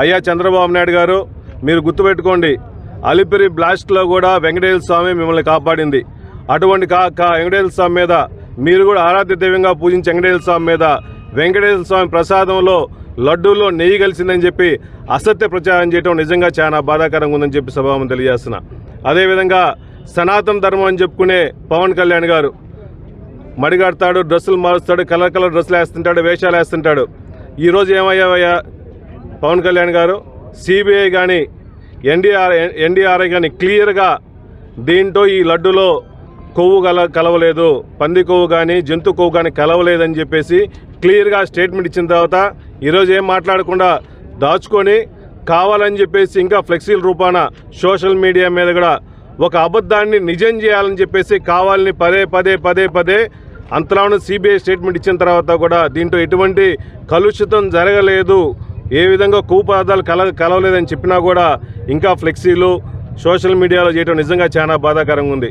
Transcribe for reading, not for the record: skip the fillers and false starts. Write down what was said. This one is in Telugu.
అయ్యా చంద్రబాబు నాయుడు గారు, మీరు గుర్తుపెట్టుకోండి, అలిపిరి బ్లాస్ట్లో కూడా వెంకటేశ్వర స్వామి మిమ్మల్ని కాపాడింది. అటువంటి వెంకటేశ్వర స్వామి మీద మీరు కూడా ఆరాధ్య దైవంగా పూజించే వెంకటేశ్వర స్వామి మీద వెంకటేశ్వర స్వామి ప్రసాదంలో లడ్డూలో నెయ్యి కలిసిందని చెప్పి అసత్య ప్రచారం చేయడం నిజంగా చాలా బాధాకరంగా ఉందని చెప్పి సభాముఖంగా తెలియజేస్తున్నా. అదేవిధంగా సనాతన ధర్మం అని చెప్పుకునే పవన్ కళ్యాణ్ గారు మడిగడతాడు, డ్రెస్సులు మారుస్తాడు, కలర్ కలర్ డ్రెస్సులు వేస్తుంటాడు, వేషాలు వేస్తుంటాడు. ఈరోజు ఏమయ్యావయ్యా పవన్ కళ్యాణ్ గారు? సిబిఐ కానీ ఎన్డీఆర్ఐ కానీ క్లియర్గా దీంట్లో ఈ లడ్డులో కొవ్వు కలవలేదు, పంది కొవ్వు కానీ జంతు కొవ్వు కానీ కలవలేదని చెప్పేసి క్లియర్గా స్టేట్మెంట్ ఇచ్చిన తర్వాత ఈరోజు ఏం మాట్లాడకుండా దాచుకొని కావాలని చెప్పేసి ఇంకా ఫ్లెక్సీల రూపాన సోషల్ మీడియా మీద కూడా ఒక అబద్ధాన్ని నిజం చేయాలని చెప్పేసి కావాలని పదే అంతలోనూ సిబిఐ స్టేట్మెంట్ ఇచ్చిన తర్వాత కూడా దీంట్లో ఎటువంటి కలుషితం జరగలేదు, ఏ విధంగా కొవ్వు పదార్థాలు కలవలేదని చెప్పినా కూడా ఇంకా ఫ్లెక్సీలు సోషల్ మీడియాలో చేయడం నిజంగా చాలా బాధాకరంగా ఉంది.